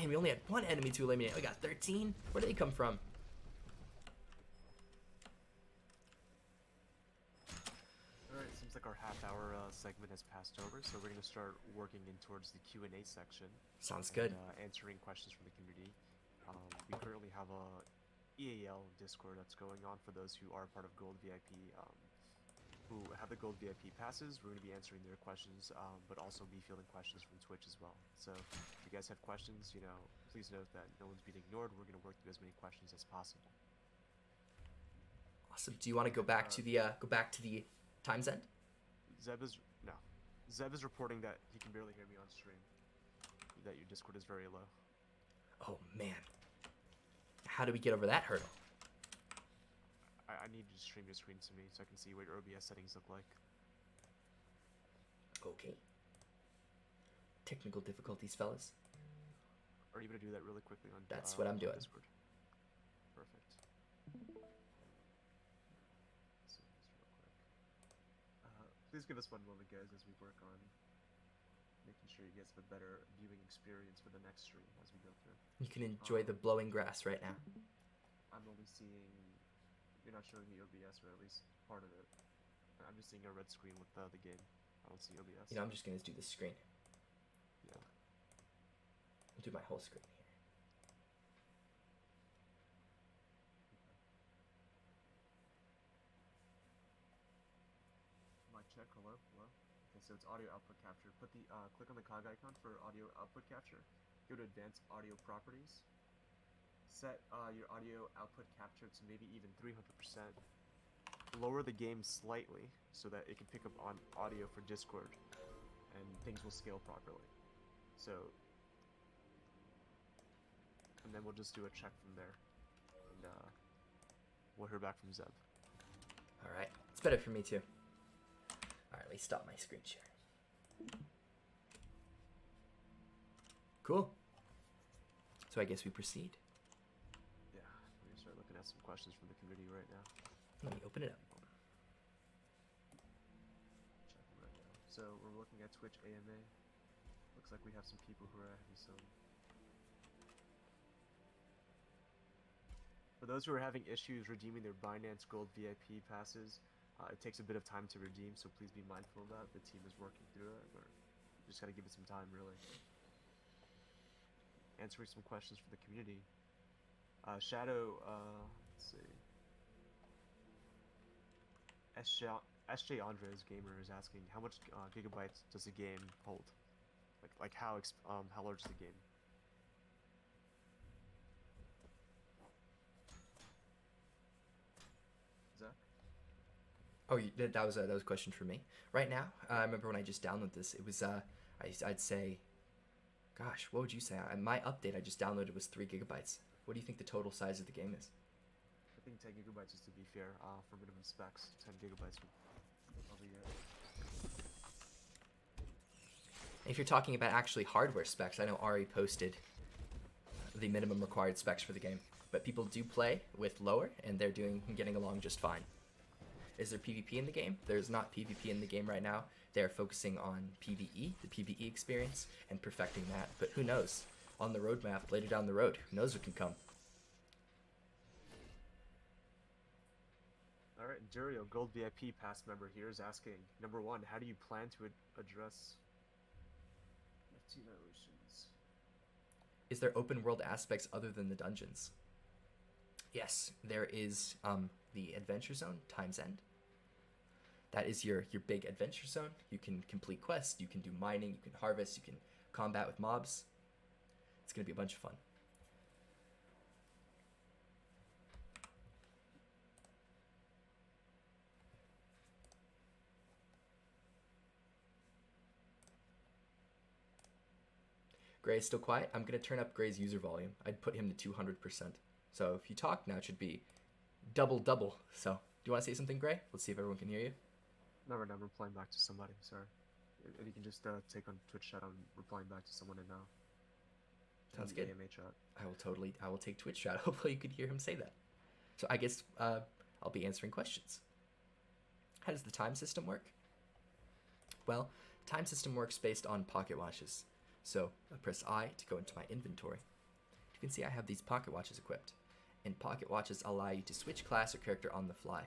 Man, we only had one enemy to eliminate. We got 13. Where did they come from? Alright, seems like our half-hour segment has passed over, so we're going to start working in towards the Q&A section. Sounds good. Answering questions from the community. We currently have a EAL Discord that's going on for those who are part of Gold VIP, who have the Gold VIP passes. We're going to be answering their questions, but also be fielding questions from Twitch as well. So if you guys have questions, please note that no one's being ignored. We're going to work through as many questions as possible. Awesome. Do you want to go back to the time's end? Zeb is reporting that he can barely hear me on stream. That your Discord is very low. Oh man. How do we get over that hurdle? I need you to stream your screen to me so I can see what your OBS settings look like. Okay. Technical difficulties, fellas. Are you gonna do that really quickly on? That's what I'm doing. Discord? Perfect. Let's see this real quick. Please give us one moment, guys, as we work on making sure you guys have a better viewing experience for the next stream as we go through. You can enjoy the blowing grass right now. I'm only seeing. You're not showing the OBS, or at least part of it. I'm just seeing a red screen with the game. I don't see OBS. I'm just gonna do the screen. Yeah. I'll do my whole screen here. Mic check. Hello. Okay, so it's audio output capture. Put the click on the cog icon for audio output capture. Go to advanced audio properties. Set your audio output capture to maybe even 300%. Lower the game slightly so that it can pick up on audio for Discord, and things will scale properly. So, and then we'll just do a check from there, and we'll hear back from Zeb. All right, it's better for me too. All right, let me stop my screen share. Cool. So I guess we proceed. We're gonna start looking at some questions from the community right now. Let me open it up. Checking right now. So we're looking at Twitch AMA. Looks like we have some people who are having some. For those who are having issues redeeming their Binance Gold VIP passes, it takes a bit of time to redeem, so please be mindful of that. The team is working through it. We're just gotta give it some time, really. Answering some questions for the community. Shadow, let's see. SJ Andres Gamer is asking how much gigabytes does the game hold? Like how large is the game? Zach? Oh, that was a question for me. Right now, I remember when I just downloaded this. It was I'd say, gosh, what would you say? My update I just downloaded was 3 gigabytes. What do you think the total size of the game is? I think 10 gigabytes is to be fair. For minimum specs, 10 gigabytes would probably get. If you're talking about actually hardware specs, I know Ari posted the minimum required specs for the game, but people do play with lower, and they're getting along just fine. Is there PvP in the game? There's not PvP in the game right now. They're focusing on PvE, the PvE experience, and perfecting that. But who knows? On the roadmap, later down the road, who knows what can come? All right, Durio, Gold VIP Pass member here is asking, number 1, how do you plan to address NFT violations? Is there open world aspects other than the dungeons? Yes, there is the adventure zone, Time's End. That is your big adventure zone. You can complete quests, you can do mining, you can harvest, you can combat with mobs. It's going to be a bunch of fun. Gray is still quiet. I'm going to turn up Gray's user volume. I'd put him to 200%. So if you talk now, it should be double. So do you want to say something, Gray? Let's see if everyone can hear you. No, I'm replying back to somebody, sorry. If you can just take on Twitch chat, I'm replying back to someone in now. Sounds good. AMA chat. I will take Twitch chat. Hopefully you could hear him say that. So I guess I'll be answering questions. How does the time system work? Well, time system works based on pocket watches. So I press I to go into my inventory. can see I have these pocket watches equipped, and pocket watches allow you to switch class or character on the fly.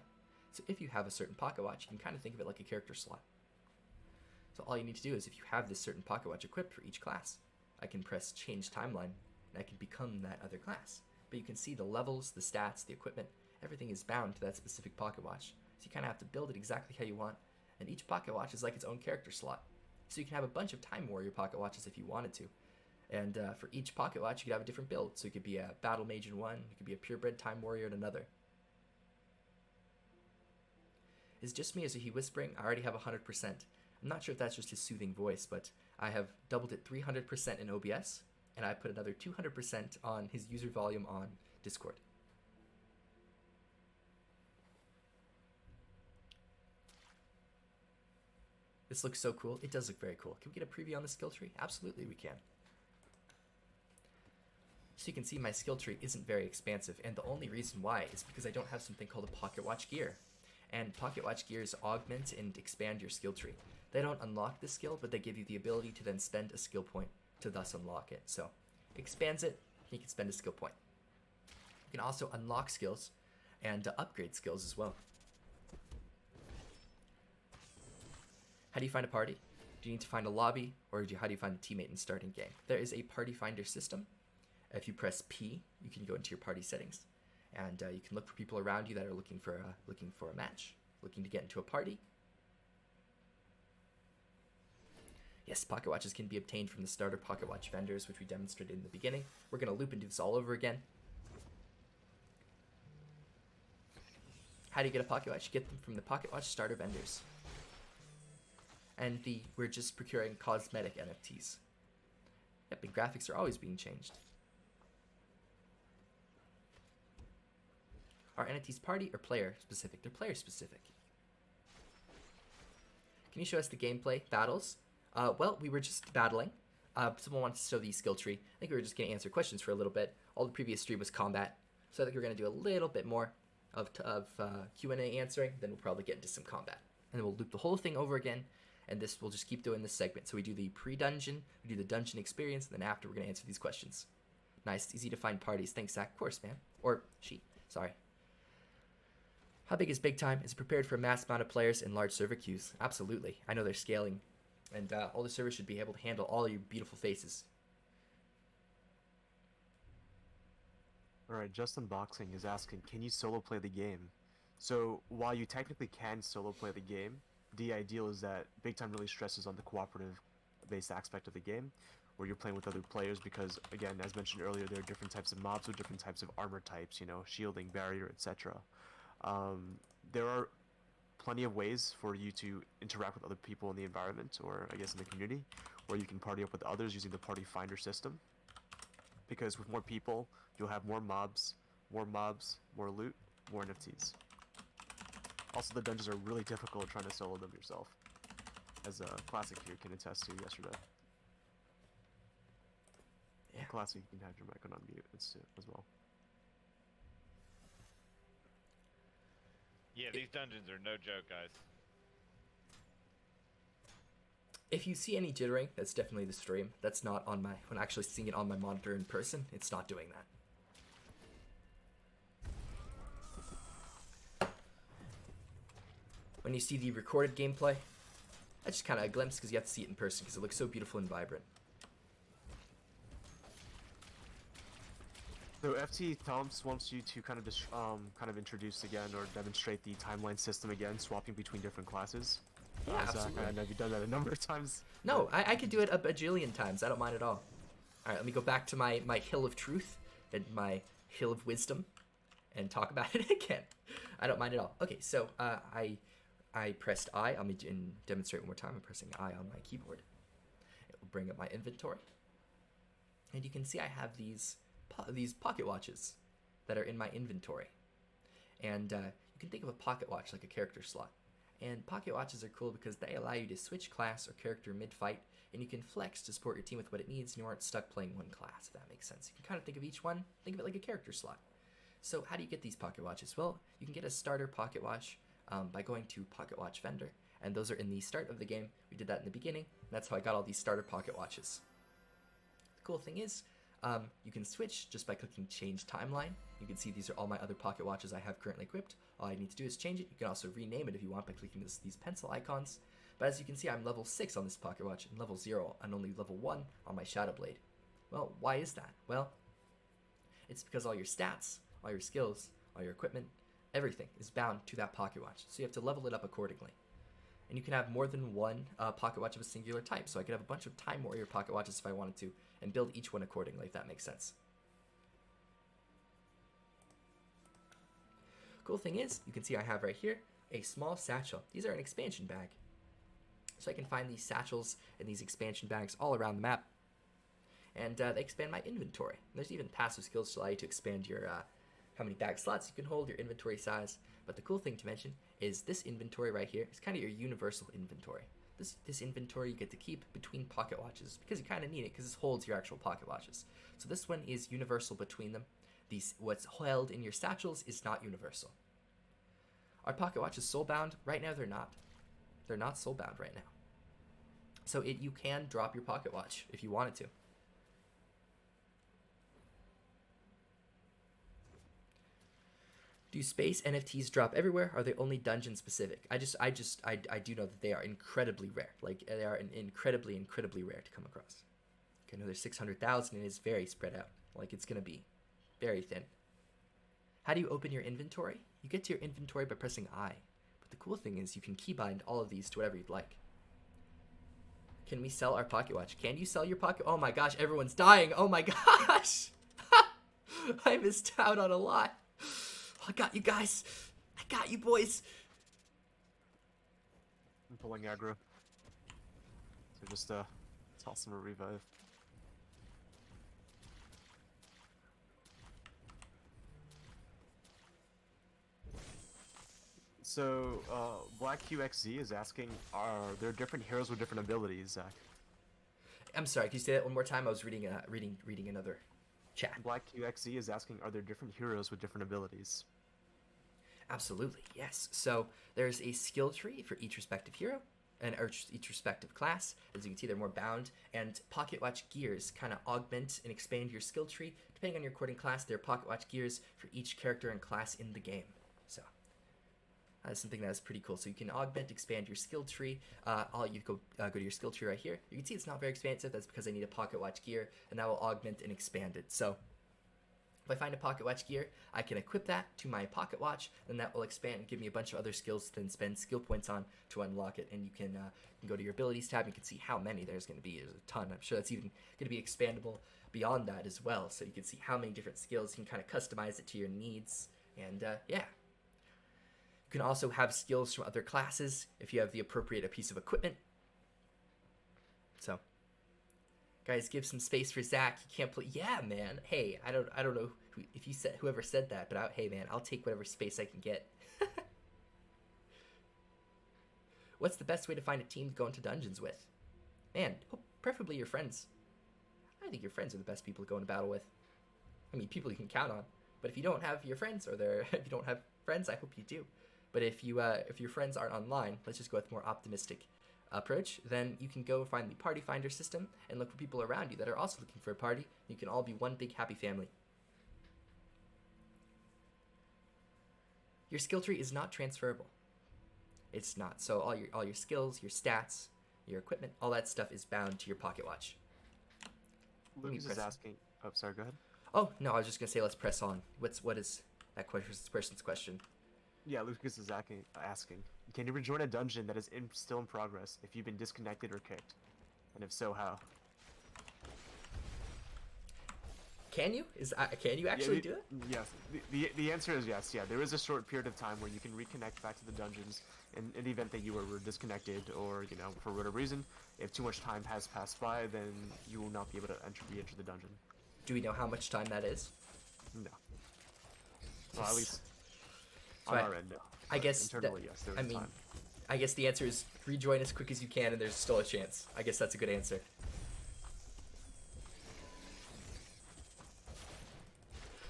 So if you have a certain pocket watch, you can kind of think of it like a character slot. So all you need to do is, if you have this certain pocket watch equipped for each class, I can press change timeline, and I can become that other class. But you can see the levels, the stats, the equipment, everything is bound to that specific pocket watch. So you kind of have to build it exactly how you want, and each pocket watch is like its own character slot. So you can have a bunch of Time Warrior pocket watches if you wanted to. And for each pocket watch, you could have a different build. So you could be a Battle Mage in one, you could be a Purebred Time Warrior in another. Is just me, is he whispering? I already have 100%. I'm not sure if that's just his soothing voice, but I have doubled it 300% in OBS, and I put another 200% on his user volume on Discord. This looks so cool. It does look very cool. Can we get a preview on the skill tree? Absolutely we can. So you can see my skill tree isn't very expansive, and the only reason why is because I don't have something called a pocket watch gear. And pocket watch gears augment and expand your skill tree. They don't unlock the skill, but they give you the ability to then spend a skill point to thus unlock it. So expands it, you can spend a skill point. You can also unlock skills and upgrade skills as well. How do you find a party? Do you need to find a lobby, or how do you find a teammate in starting game? There is a party finder system. If you press P, you can go into your party settings, and you can look for people around you that are looking for a match, looking to get into a party. Yes, pocket watches can be obtained from the starter pocket watch vendors, which we demonstrated in the beginning. We're going to loop and do this all over again. How do you get a pocket watch? You get them from the pocket watch starter vendors. And we're just procuring cosmetic NFTs. Yep, and graphics are always being changed. Are NFTs party or player specific? They're player specific. Can you show us the gameplay battles? Well, we were just battling. Someone wanted to show the skill tree. I think we were just going to answer questions for a little bit. All the previous stream was combat. So I think we're going to do a little bit more of Q&A answering. Then we'll probably get into some combat. And then we'll loop the whole thing over again. And we'll just keep doing this segment. So we do the pre-dungeon, we do the dungeon experience, and then after we're going to answer these questions. Nice, easy to find parties. Thanks, Zach. Of course, man. Or she. Sorry. How big is big time? Is it prepared for a mass amount of players and large server queues? Absolutely. I know they're scaling. And all the servers should be able to handle all your beautiful faces. Alright, Justin Boxing is asking, can you solo play the game? So, while you technically can solo play the game, the ideal is that Big Time really stresses on the cooperative-based aspect of the game, where you're playing with other players because, again, as mentioned earlier, there are different types of mobs with different types of armor types, you know, shielding, barrier, etc. There are plenty of ways for you to interact with other people in the environment, or I guess in the community, where you can party up with others using the party finder system. Because with more people, you'll have more mobs, more loot, more NFTs. Also, the dungeons are really difficult trying to solo them yourself, as Classic here can attest to yesterday. Yeah. Classic, you can have your mic on mute as well. Yeah, these dungeons are no joke, guys. If you see any jittering, that's definitely the stream. That's not on when actually seeing it on my monitor in person, it's not doing that. When you see the recorded gameplay, that's just kind of a glimpse because you have to see it in person because it looks so beautiful and vibrant. So FT Thomps wants you to kind of introduce again or demonstrate the timeline system again, swapping between different classes. Yeah, Zach, absolutely. I know you've done that a number of times. No, I could do it a bajillion times. I don't mind at all. All right, let me go back to my hill of truth and my hill of wisdom and talk about it again. I don't mind at all. Okay, so I pressed I. I'll demonstrate one more time. I'm pressing I on my keyboard. It will bring up my inventory. And you can see I have these pocket watches that are in my inventory. And you can think of a pocket watch like a character slot. And pocket watches are cool because they allow you to switch class or character mid-fight, and you can flex to support your team with what it needs, and you aren't stuck playing one class, if that makes sense. You can kind of think of each one, think of it like a character slot. So how do you get these pocket watches? Well, you can get a starter pocket watch by going to Pocket Watch Vendor, and those are in the start of the game. We did that in the beginning, and that's how I got all these starter pocket watches. The cool thing is, You can switch just by clicking change timeline. You can see these are all my other pocket watches I have currently equipped. All I need to do is change it. You can also rename it if you want by clicking these pencil icons. But as you can see, I'm level 6 on this pocket watch and level 0 and only level 1 on my Shadow Blade. Well, why is that? Well, it's because all your stats, all your skills, all your equipment, everything is bound to that pocket watch. So you have to level it up accordingly. And you can have more than one pocket watch of a singular type. So I could have a bunch of Time Warrior pocket watches if I wanted to, and build each one accordingly, if that makes sense. Cool thing is, you can see I have right here a small satchel. These are an expansion bag. So I can find these satchels and these expansion bags all around the map. And they expand my inventory. There's even passive skills to allow you to expand your how many bag slots you can hold, your inventory size. But the cool thing to mention is this inventory right here is kind of your universal inventory. This inventory you get to keep between pocket watches because you kind of need it because this holds your actual pocket watches. So this one is universal between them. What's held in your satchels is not universal. Are pocket watches soul-bound? Right now they're not. They're not soul-bound right now. So you can drop your pocket watch if you wanted to. Do space NFTs drop everywhere? Are they only dungeon specific? I do know that they are incredibly rare. Like they are incredibly rare to come across. Okay, no, there's 600,000 and it's very spread out. Like it's gonna be very thin. How do you open your inventory? You get to your inventory by pressing I. But the cool thing is you can keybind all of these to whatever you'd like. Can we sell our pocket watch? Can you sell your pocket? Oh my gosh, everyone's dying. Oh my gosh. I missed out on a lot. I got you guys. I got you boys. I'm pulling aggro. So just toss him a revive. So Black QXZ is asking, are there different heroes with different abilities, Zach? I'm sorry, can you say that one more time? I was reading another chat. Black QXZ is asking, are there different heroes with different abilities? Absolutely, yes. So there's a skill tree for each respective hero and each respective class. As you can see, they're more bound, and pocket watch gears kind of augment and expand your skill tree. Depending on your according class, there are pocket watch gears for each character and class in the game. So that's something that is pretty cool. So you can augment, expand your skill tree. You go to your skill tree right here. You can see it's not very expansive. That's because I need a pocket watch gear, and that will augment and expand it. So if I find a pocket watch gear, I can equip that to my pocket watch, and that will expand and give me a bunch of other skills to then spend skill points on to unlock it. And you can go to your abilities tab. You can see how many there's going to be. There's a ton. I'm sure that's even going to be expandable beyond that as well. So you can see how many different skills. You can kind of customize it to your needs. And yeah. You can also have skills from other classes if you have the appropriate piece of equipment. So guys, give some space for Zach. He can't play. Yeah, man. Hey, I don't know whoever said that, but hey, man, I'll take whatever space I can get. What's the best way to find a team to go into dungeons with? Man, preferably your friends. I think your friends are the best people to go into battle with. I mean, people you can count on. But if you don't have your friends, if you don't have friends, I hope you do. But if your friends aren't online, let's just go with more optimistic approach, then you can go find the party finder system and look for people around you that are also looking for a party. You can all be one big happy family. Your skill tree is not transferable. It's not. So all your skills, your stats, your equipment, all that stuff is bound to your pocket watch. Lucas is asking. Oh, sorry. Go ahead. Oh no, I was just gonna say let's press on. What is that person's question? Yeah, Lucas is asking, can you rejoin a dungeon that is still in progress if you've been disconnected or kicked? And if so, how? Can you? Can you actually do it? Yes. The answer is yes. Yeah, there is a short period of time where you can reconnect back to the dungeons in the event that you were disconnected or, for whatever reason. If too much time has passed by, then you will not be able to re-enter the dungeon. Do we know how much time that is? No. Well, at least So on our end, no. I guess internally, yes, there is time. I guess the answer is rejoin as quick as you can, and there's still a chance. I guess that's a good answer.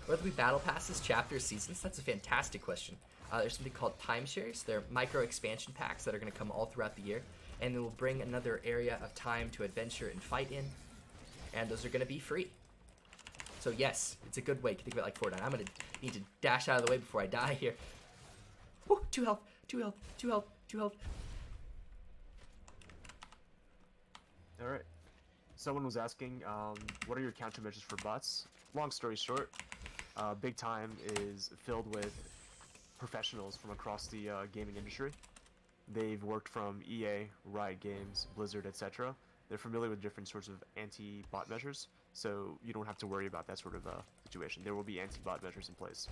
Whether we battle passes, chapters, seasons? That's a fantastic question. There's something called timeshares. They're micro expansion packs that are going to come all throughout the year, and they will bring another area of time to adventure and fight in, and those are going to be free. So yes, it's a good way. You can think of it like Fortnite. I'm gonna need to dash out of the way before I die here. Woo, 2 health, 2 health, 2 health, 2 health. All right. Someone was asking, what are your countermeasures for bots? Long story short, Big Time is filled with professionals from across the gaming industry. They've worked from EA, Riot Games, Blizzard, etc. They're familiar with different sorts of anti-bot measures, so you don't have to worry about that sort of situation. There will be anti-bot measures in place.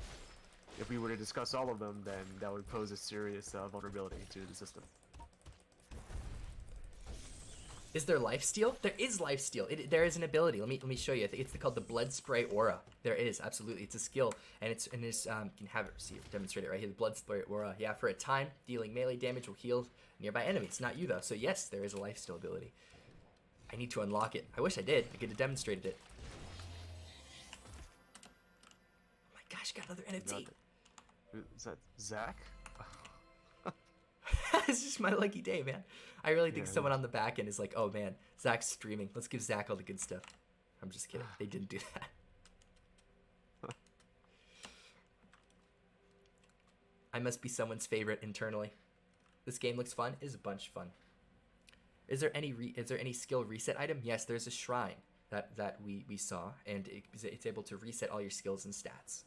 If we were to discuss all of them, then that would pose a serious vulnerability to the system. Is there lifesteal? There is lifesteal. There is an ability. Let me show you. I think it's called the blood spray aura. There is absolutely. It's a skill, and it's you can have it. See, demonstrate it right here. The blood spray aura. Yeah, for a time, dealing melee damage will heal nearby enemies. Not you though. So yes, there is a lifesteal ability. I need to unlock it. I wish I did. I could have demonstrated it. Oh my gosh, got another NFT. Is that Zach? It's just my lucky day, man. I really think someone on the back end is like, oh man, Zach's streaming. Let's give Zach all the good stuff. I'm just kidding. They didn't do that. I must be someone's favorite internally. This game looks fun. It is a bunch of fun. Is there any skill reset item? Yes, there's a shrine that we saw, and it's able to reset all your skills and stats.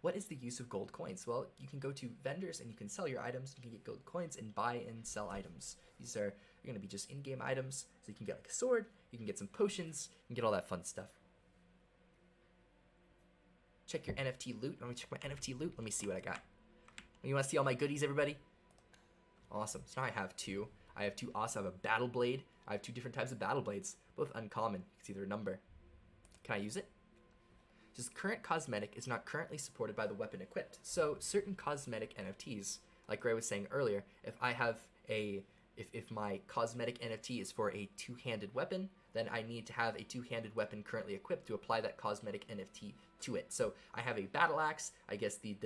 What is the use of gold coins? Well, you can go to vendors and you can sell your items. You can get gold coins and buy and sell items. These are going to be just in-game items, so you can get like a sword, you can get some potions, you can get all that fun stuff. Check your NFT loot. Let me check my NFT loot. Let me see what I got. You want to see all my goodies, everybody? Awesome. So now I have two. I have two awesome. I have a battle blade. I have 2 different types of battle blades, both uncommon. It's either a number. Can I use it? This current cosmetic is not currently supported by the weapon equipped. So certain cosmetic NFTs, like Gray was saying earlier, if I have if my cosmetic NFT is for a 2-handed weapon, then I need to have a 2-handed weapon currently equipped to apply that cosmetic NFT to it. So I have a battle axe. I guess these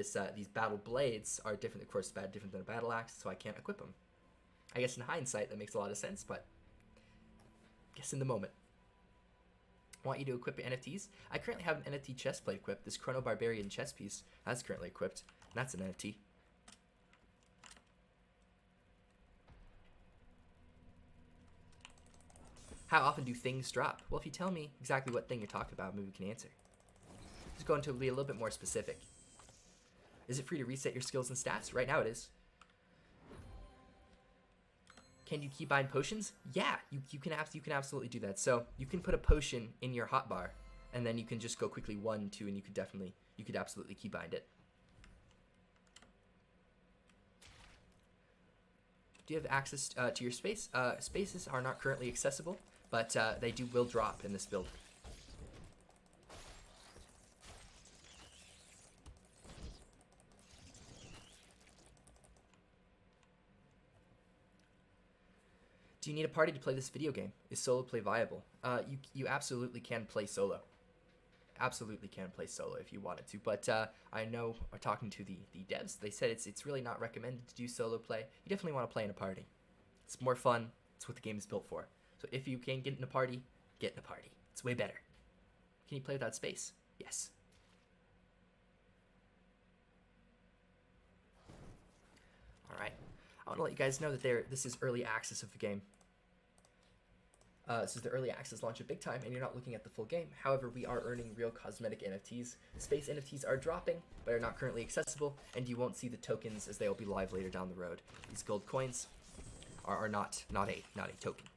battle blades are different, of course, different than a battle axe, so I can't equip them. I guess in hindsight that makes a lot of sense, but I guess in the moment. I want you to equip your NFTs. I currently have an NFT chestplate equipped. This Chrono Barbarian chest piece, that's currently equipped. And that's an NFT. How often do things drop? Well, if you tell me exactly what thing you're talking about, maybe we can answer. Just going to be a little bit more specific. Is it free to reset your skills and stats? Right now it is. Can you keep buying potions? Yeah, you can absolutely do that. So you can put a potion in your hotbar, and then you can just go quickly 1, 2, and you could absolutely keep buying it. Do you have access to your space? Spaces are not currently accessible, but they will drop in this build. Do you need a party to play this video game? Is solo play viable? You absolutely can play solo. Absolutely can play solo if you wanted to. But I know, talking to the devs, they said it's really not recommended to do solo play. You definitely want to play in a party. It's more fun. It's what the game is built for. So if you can get in a party, get in a party. It's way better. Can you play without space? Yes. All right. I want to let you guys know that this is early access of the game. This is the early access launch of Big Time, and you're not looking at the full game. However, we are earning real cosmetic NFTs. Space NFTs are dropping, but are not currently accessible, and you won't see the tokens as they will be live later down the road. These gold coins are not a token.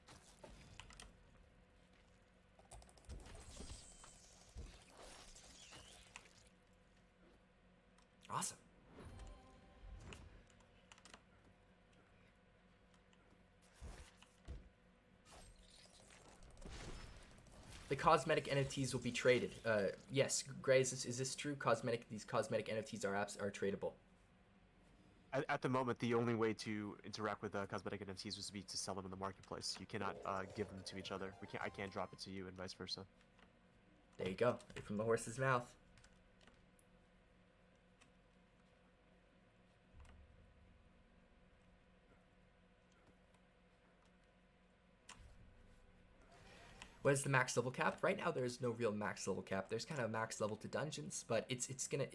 Awesome. The cosmetic NFTs will be traded. Yes, Gray, is this true? These cosmetic NFTs are tradable. At the moment, the only way to interact with cosmetic NFTs would be to sell them in the marketplace. You cannot give them to each other. I can't drop it to you, and vice versa. There you go, right from the horse's mouth. What is the max level cap? Right now, there's no real max level cap. There's kind of a max level to dungeons, but it's gonna,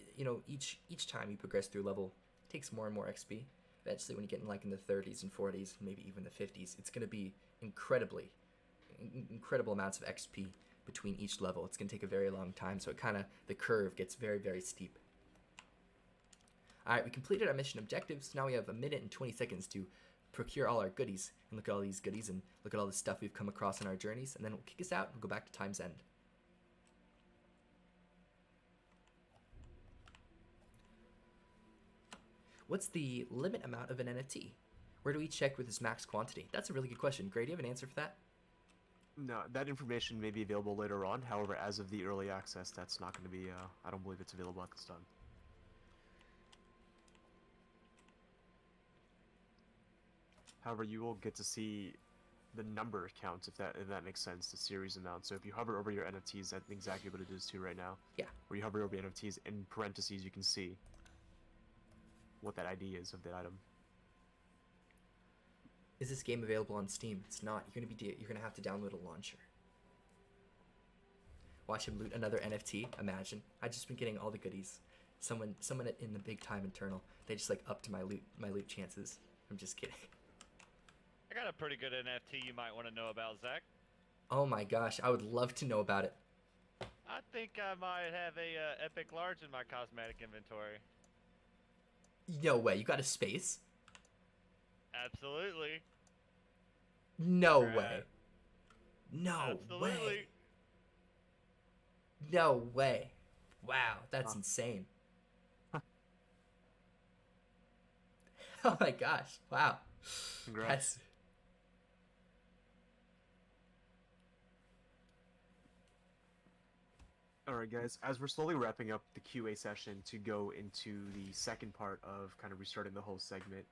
each time you progress through level, it takes more and more XP. Eventually, when you get in like in the 30s and 40s, maybe even the 50s, it's gonna be incredible amounts of XP between each level. It's gonna take a very long time, so the curve gets very, very steep. All right, we completed our mission objectives. Now we have 1 minute and 20 seconds to procure all our goodies, and look at all these goodies and look at all the stuff we've come across in our journeys, and then we'll kick us out and go back to Time's End. What's the limit amount of an NFT? Where do we check with this max quantity? That's a really good question. Gray, do you have an answer for that? No, that information may be available later on. However, as of the early access, that's not going to be, I don't believe it's available at this time. However, you will get to see the number counts, if that makes sense, the series amount. So if you hover over your NFTs, that's exactly what it is too right now. Yeah. Where you hover over your NFTs, in parentheses, you can see what that ID is of the item. Is this game available on Steam? It's not. You're gonna have to download a launcher. Watch him loot another NFT. Imagine. I've just been getting all the goodies. Someone in the big time internal, they just like upped my loot chances. I'm just kidding. I got a pretty good NFT you might want to know about, Zach. Oh my gosh, I would love to know about it. I think I might have a epic large in my cosmetic inventory. No way, you got a space? Absolutely. No Right. way. No Absolutely. way. No way. Wow, that's insane. Oh my gosh, wow. Congrats. Alright guys, as we're slowly wrapping up the QA session to go into the second part of kind of restarting the whole segment,